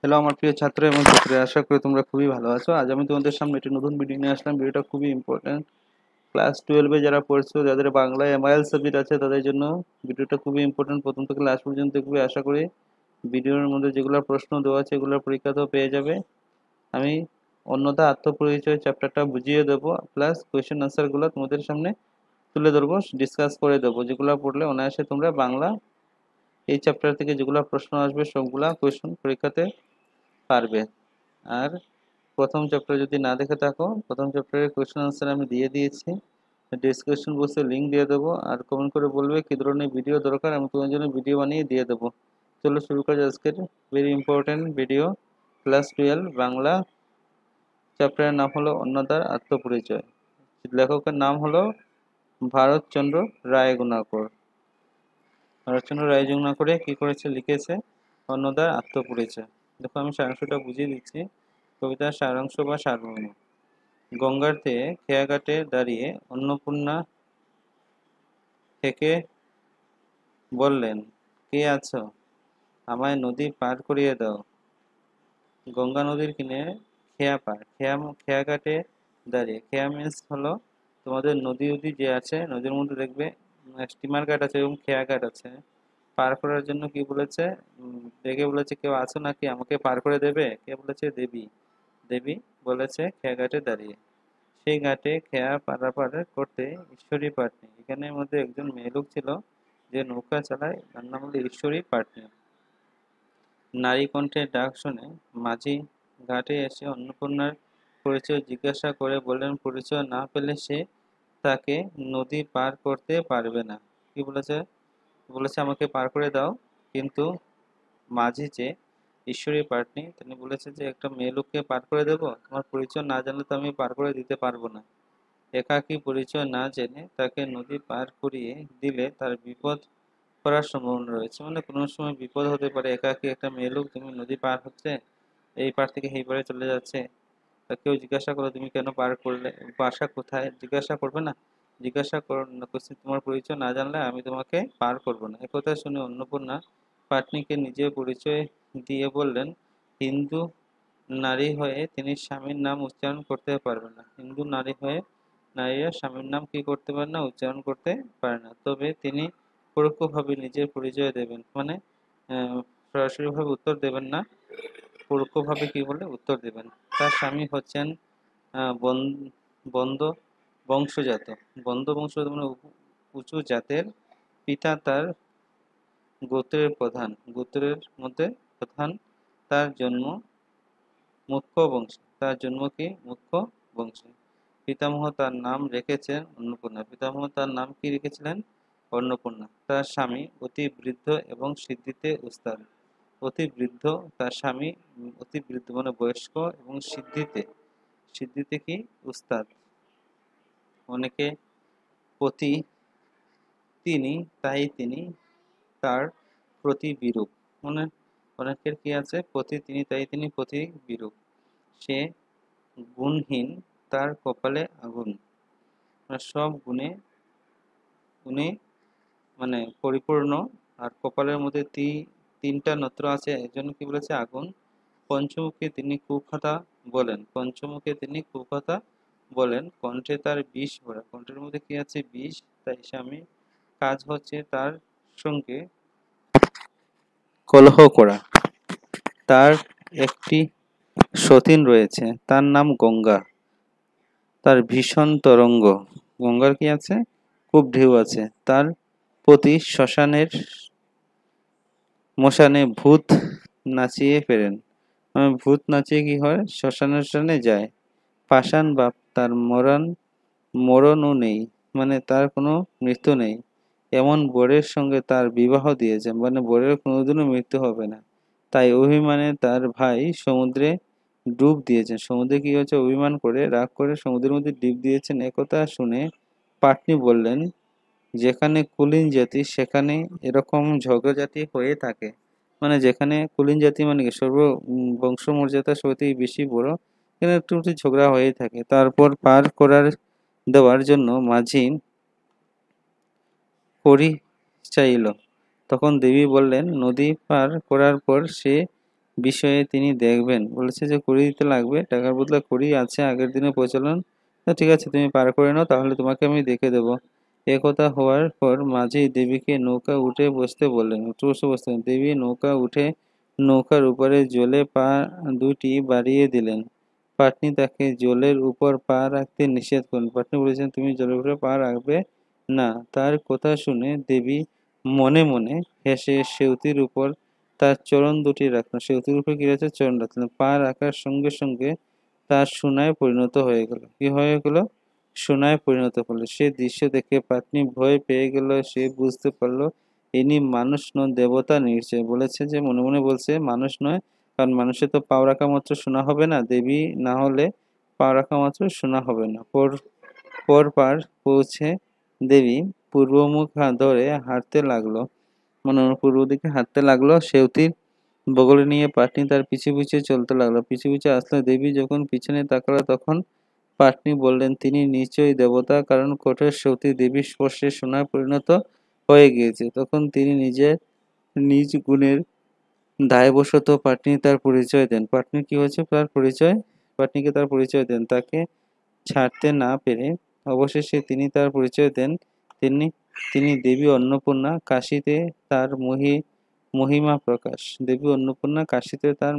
Hello আমার প্রিয় ছাত্র এবং ছাত্রীরা, আশা করি তোমরা খুবই ভালো আছো। আজ আমি তোমাদের সামনে একটি নতুন ভিডিও নিয়ে আসলাম। ভিডিওটা খুবই ইম্পর্টেন্ট। ক্লাস 12-এ যারা পড়ছো, যাদের বাংলায় এমআইএল সাবজেক্ট আছে, তাদের জন্য ভিডিওটা খুবই ইম্পর্টেন্ট। প্রথম থেকে লাস্ট পর্যন্ত দেখবে। আশা করি ভিডিওর মধ্যে যেগুলো প্রশ্ন দেওয়া আছে এগুলো পরীক্ষাতেও পেয়ে যাবে। আমি অন্যথা আত্মপরিচয় চ্যাপ্টারটা বুঝিয়ে দেবো, প্লাস কোয়েশ্চেন আনসারগুলো তোমাদের সামনে তুলে ধরবো, ডিসকাস করে দেবো। যেগুলো পড়লে অনায়াসে তোমরা বাংলা এই চ্যাপ্টার থেকে যেগুলো প্রশ্ন আসবে সবগুলা কোয়েশ্চেন পরীক্ষাতে পারবে। আর প্রথম চ্যাপ্টার যদি না দেখে থাকো, প্রথম চ্যাপ্টারের কোয়েশ্চেন আনসার আমি দিয়ে দিয়েছি। ডিসক্রিপশন বক্সে লিঙ্ক দিয়ে দেবো, আর কমেন্ট করে বলবে কী ধরনের ভিডিও দরকার, আমি তোমার জন্য ভিডিও বানিয়ে দিয়ে দেবো। চলো শুরু করা যাক আজকের very important video. Class 12 Bangla চ্যাপ্টারের নাম হলো অন্নদার আত্মপরিচয়। লেখকের নাম হলো ভারতচন্দ্র রায়গুণাকর। ভারতচন্দ্র রায়গুণাকরে কী করেছে, লিখেছে অন্নদার আত্মপরিচয়। দেখো আমি সারাংশটা বুঝিয়ে দিচ্ছি। কবিতার সারাংশ বা সারমর্ম। গঙ্গার তীরে খেয়াঘাটে দাঁড়িয়ে অন্নপূর্ণা থেকে বললেন, কে আছো, আমায় নদী পার করিয়ে দাও। গঙ্গা নদীর কিনারে খেয়া পার, খেয়াঘাটে দাঁড়িয়ে, খেয়া মিন্স হলো তোমাদের নদী যে আছে, নদীর মধ্যে দেখবে স্টিমার ঘাট আছে এবং খেয়া ঘাট আছে। পার করার জন্য কি বলেছে, ডেকে বলেছে, কেউ আছো নাকি, আমাকে পার করে দেবে? কে বলেছে? দেবী। দেবী বলেছে খেয়া ঘাটে দাঁড়িয়ে। সেই ঘাটে খেয়া পারাপার করতে ঈশ্বরী পাটনি, এখানের মধ্যে একজন মেয়েলোক ছিল যে নৌকা চালায়, তার নাম হলো ঈশ্বরী পাটনি। নারী কণ্ঠের ডাক শুনে মাঝি ঘাটে এসে অন্নপূর্ণার পরিচয় জিজ্ঞাসা করে বললেন, পরিচয় না পেলে সে তাকে নদী পার করতে পারবে না। কি বলেছে? বলেছে আমাকে পার করে দাও। কিন্তু মাঝি যে ঈশ্বরী পাটনি, তিনি বলেছে যে একটা মেয়ে লোককে পার করে দেবো, তোমার পরিচয় না জানলে তো আমি পার করে দিতে পারবো না। একাকী পরিচয় না জেনে তাকে নদী পার করিয়ে দিলে তার বিপদ করার সম্ভাবনা রয়েছে। মানে কোনো সময় বিপদ হতে পারে। একাকী একটা মেয়ে লোক, তুমি নদী পার হচ্ছে, এই পার থেকে এই পারে চলে যাচ্ছে, তা কেউ জিজ্ঞাসা করো তুমি কেন পার করলে, বাসা কোথায়, জিজ্ঞাসা করবে না? জিজ্ঞাসা করো না, তোমার পরিচয় না জানলে আমি তোমাকে পার করবো না। একথা শুনে অন্নপূর্ণা পাটনিকে নিজের পরিচয় দিয়ে বললেন, হিন্দু নারী হয়ে তিনি স্বামীর নাম উচ্চারণ করতে পারবেন না। হিন্দু নারী হয়ে নারীরা স্বামীর নাম কি করতে পারে না, উচ্চারণ করতে পারে না। তবে তিনি পরোক্ষভাবে নিজের পরিচয় দেবেন, মানে সরাসরিভাবে উত্তর দেবেন না, পরোক্ষভাবে কি বলে উত্তর দেবেন। তার স্বামী হচ্ছেন বন্দ বংশজাত। বন্দ বংশজাত মানে উঁচু জাতের। পিতা তার গোত্রের প্রধান, গোত্রের মধ্যে প্রধান। তার জন্ম মুখ্য বংশে, তার জন্ম কি মুখ্য বংশে। পিতামহ তার নাম রেখেছেন অন্নপূর্ণা। পিতামহ তার নাম কি রেখেছিলেন? অন্নপূর্ণা। তার স্বামী অতি বৃদ্ধ এবং সিদ্ধিতে উস্তাদ। অতি বৃদ্ধ, তার স্বামী অতি বৃদ্ধ মানে বয়স্ক, এবং সিদ্ধিতে, সিদ্ধিতে কি উস্তাদ। অনেকে প্রতি তিনি, তাই তিনি, তার প্রতি বিরূপ, মানে অনেকের কি আছে, প্রতি তিনি তাই তিনি প্রতি বিরূপ। সে গুণহীন, তার কপালে আগুন, মানে সব গুণে উনি মানে পরিপূর্ণ। আর কপালের মধ্যে তিনটা নত্র আছে, একজন কি বলেছে আগুন। পঞ্চমুখে তিনি কুকথা বলেন, পঞ্চমুখে তিনি কুকথা বলেন। কণ্ঠে তার বিষ ভরা, কণ্ঠের মধ্যে কি আছে, বিষ। তাই স্বামী কাজ হচ্ছে তার সঙ্গে কলহ করা। তার একটি সতীন রয়েছে, তার নাম গঙ্গা। তার ভীষণ তরঙ্গ, গঙ্গার কি আছে, খুব ঢেউ আছে। তার প্রতি মশানে ভূত নাচিয়ে ফেরেন, ভূত নাচিয়ে কি হয়, শ্মশানে যায়। পাষাণ বাপ, তার মরণও নেই, মানে তার কোনো মৃত্যু নেই। এমন বরের সঙ্গে তার বিবাহ দিয়েছে, মানে বরের কোনোদিনও মৃত্যু হবে না। তাই অভিমানে তার ভাই সমুদ্রে ডুব দিয়েছেন। সমুদ্রে কি হচ্ছে, অভিমান করে রাগ করে সমুদ্রের মধ্যে ডুব দিয়েছেন। একথা শুনে পাটনি বললেন, যেখানে কুলীন জাতি সেখানে এরকম ঝগড়াঝাটি হয়ে থাকে। মানে যেখানে কুলীন জাতি মানে কি, বংশমর্যাদা সত্যিই বেশি বড়, এখানে একটু একটু ঝগড়া হয়ে থাকে। তারপর পার করার দেওয়ার জন্য মাঝি কড়ি চাইল। তখন দেবী বললেন, নদী পার করার পর সে বিষয়ে তিনি দেখবেন। বলেছে যে কড়ি দিতে লাগবে, টাকার বদলে কড়ি আছে আগের দিনের প্রচলন। তো ঠিক আছে তুমি পার করে নাও, তাহলে তোমাকে আমি দেখে দেবো। একথা হওয়ার পর মাঝি দেবীকে নৌকা উঠে বসতে বললেন। উঠে বসতে দেবী নৌকা উঠে নৌকার উপরে জলে পা দুটি বাড়িয়ে দিলেন। পাটনি তাকে জলের উপর পা রাখতে নিষেধ করলেন। পাটনি বলেছেন তুমি জলের উপরে পা রাখবে না। তার কথা শুনে দেবী মনে মনে হেসে সেউতির উপর তার চরণ দুটি রাখলেন। সেতুর উপর কি রয়েছে? চরণ রাখলেন। পা রাখার সঙ্গে সঙ্গে তার সোনায় পরিণত হয়ে গেল। কি হয়ে গেল? সোনায় পরিণত হলো। সে দৃশ্য দেখে পাটনি ভয় পেয়ে গেল। সে বুঝতে পারল ইনি মানুষ নন, দেবতা নিশ্চয়। বলেছে যে মনে মনে বলছে মানুষ নয়, কারণ মানুষের তো পাও রাখা মাত্র সোনা হবে না, দেবী না হলে পাও রাখা মাত্র সোনা হবে না। পরপার পৌঁছে দেবী পূর্বমুখ ধরে হাঁটতে লাগলো। মানে পূর্ব দিকে হাঁটতে লাগলো। সেউতির বগলে নিয়ে পাটনি তার পিছু পিছু চলতে লাগলো। পিছু পিছু আসলে দেবী যখন পিছনে তাকালো তখন পাটনি বললেন তিনি নিশ্চয়ই দেবতা, কারণ কঠোর সেউতি দেবীর স্পর্শে সোনায় পরিণত হয়ে গিয়েছে। তখন তিনি নিজ গুণের দায়বশত পাটনি তার পরিচয় দেন। পাটনির কি হয়েছে? তার পরিচয়, পাটনিকে তার পরিচয় দেন। তাকে ছাড়তে না পেরে অবশেষে তিনি তার পরিচয় দেন। তিনি তিনি দেবী অন্নপূর্ণা, কাশীতে তার মহিমা প্রকাশ। দেবী অন্নপূর্ণা, কাশীতে তার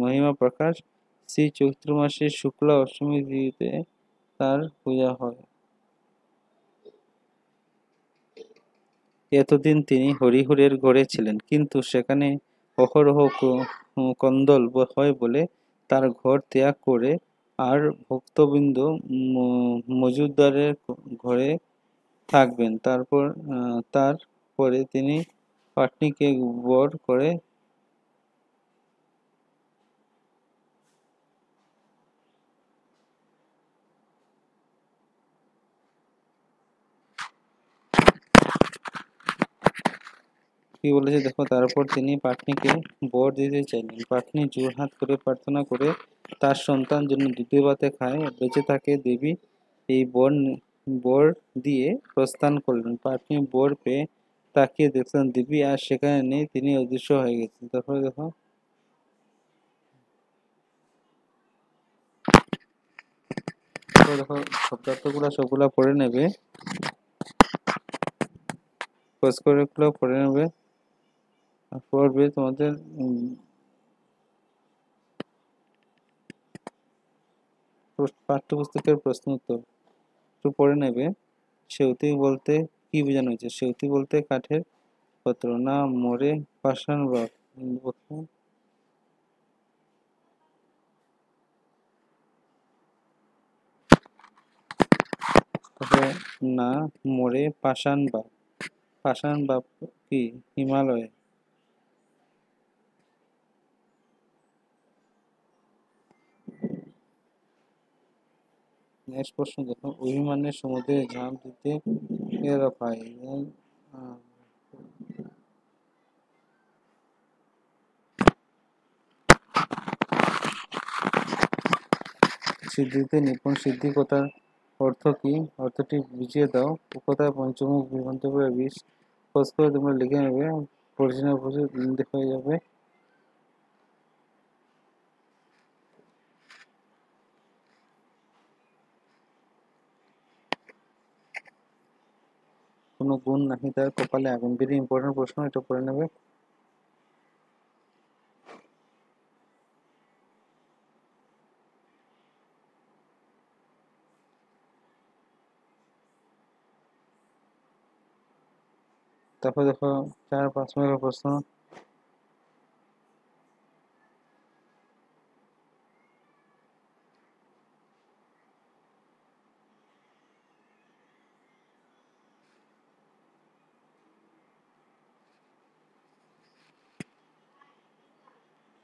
মহিমা প্রকাশ। শ্রী চৈত্র মাসের শুক্লা অষ্টমী তিথিতে তার পূজা হয়। এতদিন তিনি হরিহরের ঘরে ছিলেন, কিন্তু সেখানে অহরহ কন্দল হয় বলে তার ঘর ত্যাগ করে আর ভক্তবৃন্দ মজুমদারের ঘরে থাকবেন। তারপরে তিনি পাটনিকে বর করে কি বলেছে দেখো। তারপর তিনি পাটনিকে বর দিতে চাইলেন। পাটনি জোড়হাত করে প্রার্থনা করে তার সন্তান যেন দুধে ভাতে খায়, বেঁচে থাকে। দেবী এই বর দিয়ে প্রস্থান করলেন। পাটনি বর পেয়ে তাকিয়ে দেখলেন দেবী আর সেখানে নেই, তিনি অদৃশ্য হয়ে গেছেন। তারপরে দেখো দেখো শব্দার্থগুলো সবগুলা পড়ে নেবে, খোঁজ করে পড়ে নেবে, পড়বে তোমাদের পাঠ্যপুস্তকের প্রশ্ন উত্তর একটু পড়ে নেবে। সেউতি বলতে কি বোঝানো হয়েছে? সেউতি বলতে কাঠের পত্র, না মোড়ে পাষাণ বা তারপরে না মোড়ে পাষাণ বা, পাষাণ বা কি? হিমালয়ে। নেক্সট প্রশ্ন দেখো। অভিমানের সমুদ্রে ঝাঁপ দিতে এরা পায় সিদ্ধিতে নিপুণ। সিদ্ধি কথার অর্থ কি? অর্থটি বুঝিয়ে দাও। কথায় পঞ্চমুখ বিভ্রান্ত করে বিষ। খোঁজ করে তোমরা লিখে নেবে, পরিচালনা বুঝে হয়ে যাবে। কোনো গুণ নাহি তার কপালে আগুন। ভেরি ইম্পর্টেন্ট প্রশ্ন, এটা পড়ে নেবে। তারপর দেখো 4-5 মার্কের প্রশ্ন।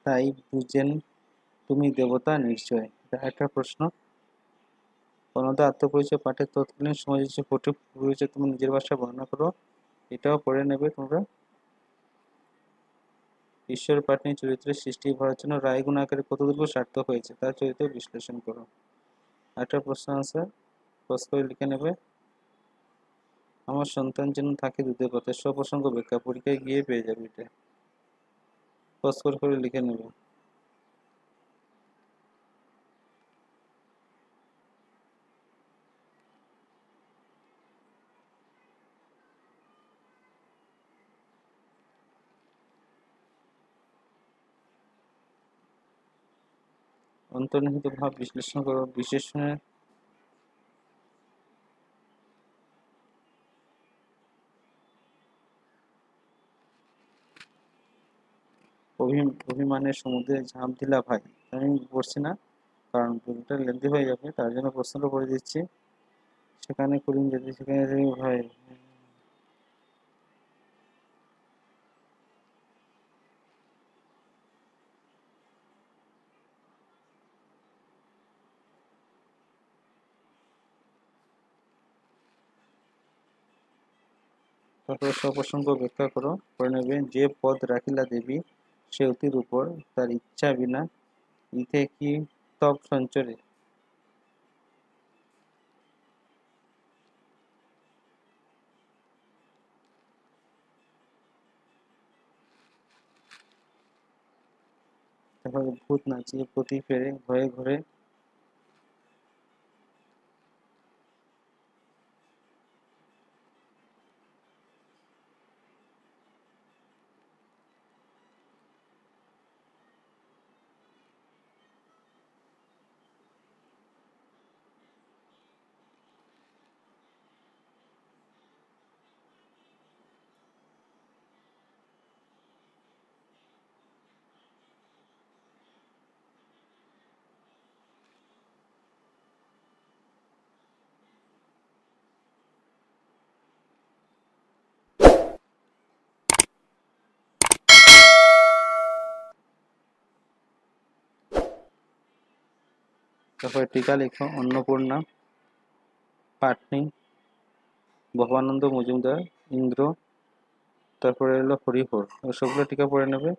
তাই বুঝেন তুমি দেবতা নিশ্চয়, এটা একটা প্রশ্ন। অনন্ত আত্মপরিচয় পাঠের তৎকালীন সমাজে যে ফুটে পরিচয় তুমি নিজের ভাষায় বর্ণনা করো, এটাও পড়ে নেবে তোমরা। ঈশ্বর পাটনি চরিত্রের সৃষ্টি করার জন্য রায়গুণ আকারে কতটুকু সার্থক হয়েছে তার চরিত্র বিশ্লেষণ করো। একটা প্রশ্ন আছে, খোঁজ করে লিখে নেবে। আমার সন্তান যেন থাকে দুধের পথে, স্বপ্রসঙ্গ ব্যাখ্যা, পরীক্ষায় গিয়ে পেয়ে যাবে এটা। পজ করে লিখে নেবে। অন্তর্নিহিত ভাব বিশ্লেষণ করো। বিশেষণে অভিমানের সমুদ্রে ঝাঁপ দিলা ভাই। আমি পড়ছি না, কারণ বইটা লেন্দি হয়ে যাবে, তার জন্য প্রশ্নটা করে দিচ্ছি। সেখানে করিম যদি সেখানে তুমি ভাই, তারপরে সপ্রসঙ্গ ব্যাখ্যা করো, করে নেবে। যে পদ রাখিলা দেবী সে অতির উপর, তার ইচ্ছা বিনা ইথে কি তপ সঞ্চরে। তারপরে ভূত নাচিয়ে পতি ফেরে ঘরে ঘরে। তারপরে টিকা লিখো। অন্নপূর্ণা, পাটনি, ভবানন্দ মজুমদার, ইন্দ্র, তারপরে এলো হরিহর, সবগুলো টিকা পড়ে নেবে।